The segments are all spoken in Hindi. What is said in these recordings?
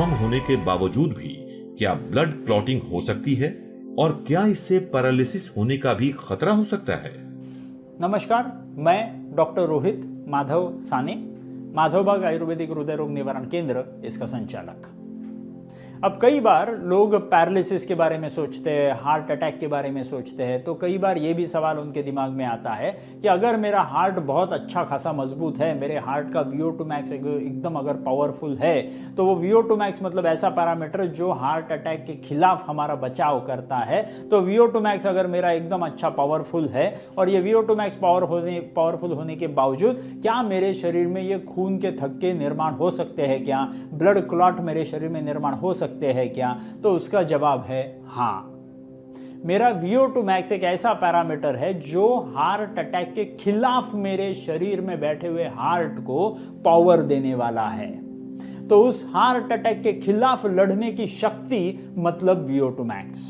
स्ट्रांग होने के बावजूद भी क्या ब्लड क्लॉटिंग हो सकती है और क्या इससे पैरालिसिस होने का भी खतरा हो सकता है? नमस्कार, मैं डॉक्टर रोहित माधव साने, माधवबाग आयुर्वेदिक हृदय रोग निवारण केंद्र इसका संचालक। अब कई बार लोग पैरालिसिस के बारे में सोचते हैं, हार्ट अटैक के बारे में सोचते हैं, तो कई बार ये भी सवाल उनके दिमाग में आता है कि अगर मेरा हार्ट बहुत अच्छा खासा मजबूत है, मेरे हार्ट का VO2 max एकदम अगर पावरफुल है, तो वो VO2 max मतलब ऐसा पैरामीटर जो हार्ट अटैक के खिलाफ हमारा बचाव करता है। तो VO2 max अगर मेरा एकदम अच्छा पावरफुल है और ये VO2 max पावरफुल होने के बावजूद क्या मेरे शरीर में ये खून के थक्के निर्माण हो सकते हैं क्या, ब्लड क्लॉट मेरे शरीर में निर्माण हो सकते हैं क्या? तो उसका जवाब है हाँ। मेरा VO2 max एक ऐसा पैरामीटर है जो हार्ट अटैक के खिलाफ मेरे शरीर में बैठे हुए हार्ट को पावर देने वाला है। तो उस हार्ट अटैक के खिलाफ लड़ने की शक्ति मतलब VO2 max।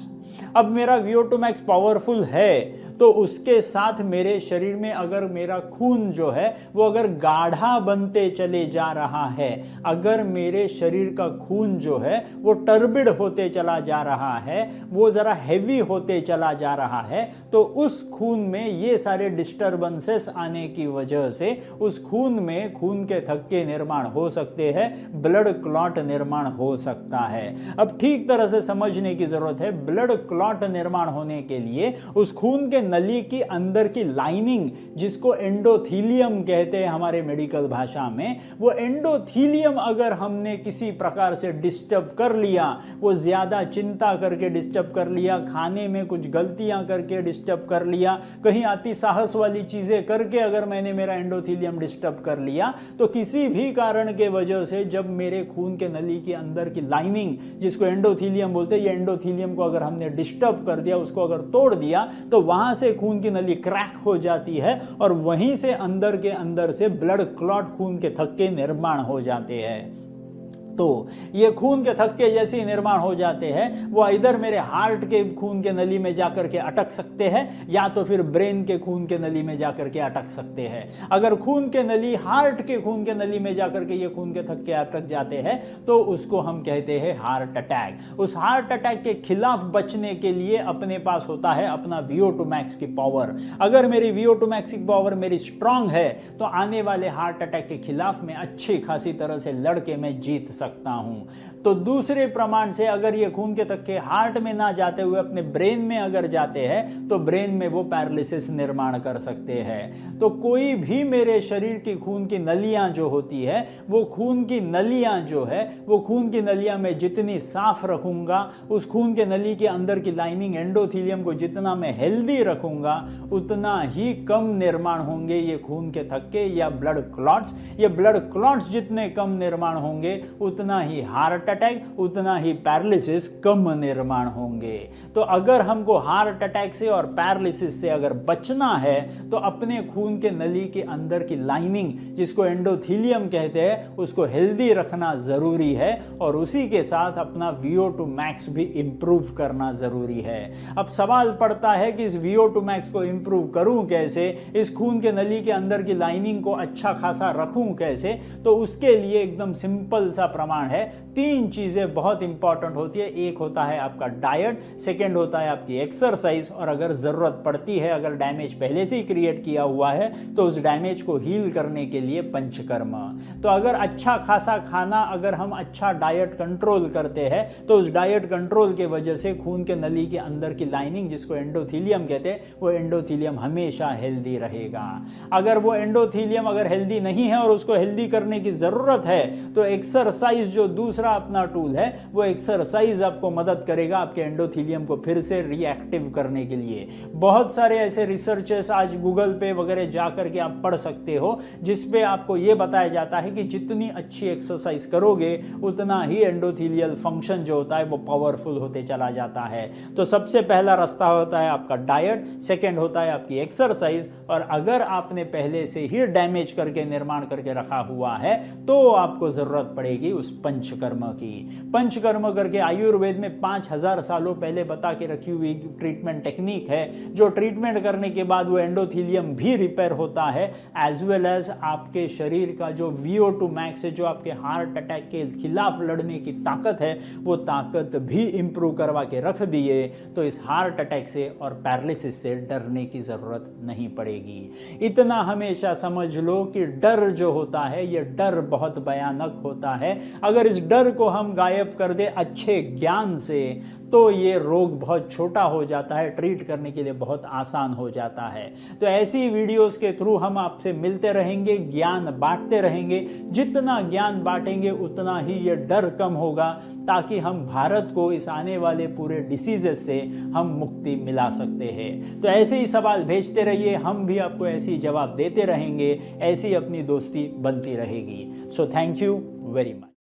अब मेरा VO2 max पावरफुल है तो उसके साथ मेरे शरीर में अगर मेरा खून जो है वो अगर गाढ़ा बनते चले जा रहा है, अगर मेरे शरीर का खून जो है वो टर्बिड होते चला जा रहा है, वो जरा हैवी होते चला जा रहा है, तो उस खून में ये सारे डिस्टर्बेंसेस आने की वजह से उस खून में खून के थक्के निर्माण हो सकते हैं, ब्लड क्लॉट निर्माण हो सकता है। अब ठीक तरह से समझने की जरूरत है, ब्लड क्लॉट निर्माण होने के लिए उस खून के नली की अंदर की लाइनिंग, जिसको एंडोथीलियम कहते हैं हमारे मेडिकल भाषा में, वो एंडोथीलियम अगर हमने किसी प्रकार से डिस्टर्ब कर लिया, वो ज्यादा चिंता करके डिस्टर्ब कर लिया, खाने में कुछ गलतियां करके डिस्टर्ब कर लिया, कहीं अति साहस वाली चीजें करके अगर मैंने मेरा एंडोथीलियम डिस्टर्ब कर लिया, तो किसी भी कारण के वजह से जब मेरे खून के नली के अंदर की लाइनिंग, जिसको एंडोथीलियम बोलते हैं, ये एंडोथीलियम को अगर हमने डिस्टर्ब कर दिया, उसको अगर तोड़ दिया, तो वहां से खून की नली क्रैक हो जाती है और वहीं से अंदर के अंदर से ब्लड क्लॉट, खून के थक्के निर्माण हो जाते हैं। तो ये खून के थक्के जैसे ही निर्माण हो जाते हैं, वो इधर मेरे हार्ट के खून के नली में जाकर के अटक सकते हैं या तो फिर ब्रेन के खून के नली में जाकर के अटक सकते हैं। अगर खून के नली, हार्ट के खून के नली में जाकर के ये खून के थक्के अटक जाते हैं तो उसको हम कहते हैं हार्ट अटैक। उस हार्ट अटैक के खिलाफ बचने के लिए अपने पास होता है अपना VO2 max की पावर। अगर मेरी VO2 max की पावर मेरी स्ट्रांग है तो आने वाले हार्ट अटैक के खिलाफ मैं अच्छी खासी तरह से लड़के मैं जीत सकता हूं। तो दूसरे प्रमाण से अगर ये खून के थक्के हार्ट में ना जाते हुए अपने ब्रेन में अगर जाते हैं तो ब्रेन में वो पैरालिसिस निर्माण कर सकते हैं। तो कोई भी मेरे शरीर की खून की नलियां जो होती है, वो खून की नलियां जो है, वो खून की नलियां मैं जितनी साफ रखूंगा, उस खून के नली के अंदर की लाइनिंग एंडोथीलियम को जितना मैं हेल्दी रखूंगा, उतना ही कम निर्माण होंगे ये खून के थक्के या ब्लड क्लॉट्स। ये ब्लड क्लॉट्स जितने कम निर्माण होंगे उतना ही हार्ट अटैक, उतना ही पैरालिसिस कम निर्माण होंगे। तो अगर हमको हार्ट अटैक से और पैरालिसिस से अगर बचना है तो अपने खून के नली के अंदर की लाइनिंग, जिसको एंडोथीलियम कहते हैं, उसको हेल्दी रखना जरूरी है और उसी के साथ अपना VO2 max भी इंप्रूव करना जरूरी है। अब सवाल पड़ता है कि इस VO2 max को इंप्रूव करूं कैसे, इस खून के नली के अंदर की लाइनिंग को अच्छा खासा रखूं कैसे? तो उसके लिए एकदम सिंपल सा प्रमाण है। तीन चीजें बहुत इंपॉर्टेंट होती है। एक होता है आपका डाइट, सेकंड होता है आपकी एक्सरसाइज, और अगर जरूरत पड़ती है, अगर डैमेज पहले से ही क्रिएट किया हुआ है, तो उस डैमेज को हील करने के लिए पंचकर्म। तो अगर अच्छा खासा खाना, अगर हम अच्छा डाइट कंट्रोल करते हैं, तो उस डाइट कंट्रोल के वजह से खून के नली के अंदर की लाइनिंग, जिसको एंडोथीलियम कहते हैं, वो एंडोथीलियम हमेशा हेल्दी रहेगा। अगर वो एंडोथीलियम अगर हेल्दी नहीं है और उसको हेल्दी करने की जरूरत है, तो एक्सरसाइज जो दूसरा अपना टूल है, वो एक्सरसाइज आपको मदद करेगा आपके एंडोथीलियम को फिर से रिएक्टिव करने के लिए। बहुत सारे ऐसे रिसर्चेस आज गूगल पे वगैरह जाकर के आप पढ़ सकते हो, जिसपे आपको यह बताया जाता है कि जितनी अच्छी एक्सरसाइज करोगे उतना ही एंडोथीलियल फंक्शन जो होता है वो पावरफुल होते चला जाता है। तो सबसे पहला रास्ता होता है आपका डाइट, सेकंड होता है आपकी एक्सरसाइज, और अगर आपने पहले से ही डैमेज करके निर्माण करके रखा हुआ है तो आपको जरूरत पड़ेगी उस पंचकर्म की। पंचकर्म करके आयुर्वेद में 5000 सालों पहले बता के रखी हुई ट्रीटमेंट टेक्निक है, जो ट्रीटमेंट करने के बाद वो एंडोथीलियम भी रिपेयर होता है, एज वेल एज आपके शरीर का जो VO2 मैक्स है, जो आपके हार्ट अटैक के खिलाफ लड़ने की ताकत है, वो ताकत भी इंप्रूव करवा के रख दिए। तो इस हार्ट अटैक से और पैरालिसिस से डरने की जरूरत नहीं पड़ेगी। इतना हमेशा समझ लो कि डर जो होता है, ये डर बहुत भयानक होता है। अगर इस डर को हम गायब कर दे अच्छे ज्ञान से, तो ये रोग बहुत छोटा हो जाता है, ट्रीट करने के लिए बहुत आसान हो जाता है। तो ऐसी वीडियोस के थ्रू हम आपसे मिलते रहेंगे, ज्ञान बांटते रहेंगे। जितना ज्ञान बांटेंगे उतना ही ये डर कम होगा, ताकि हम भारत को इस आने वाले पूरे डिसीजेस से हम मुक्ति मिला सकते हैं। तो ऐसे ही सवाल भेजते रहिए, हम भी आपको ऐसे ही जवाब देते रहेंगे, ऐसी अपनी दोस्ती बनती रहेगी। So thank you very much.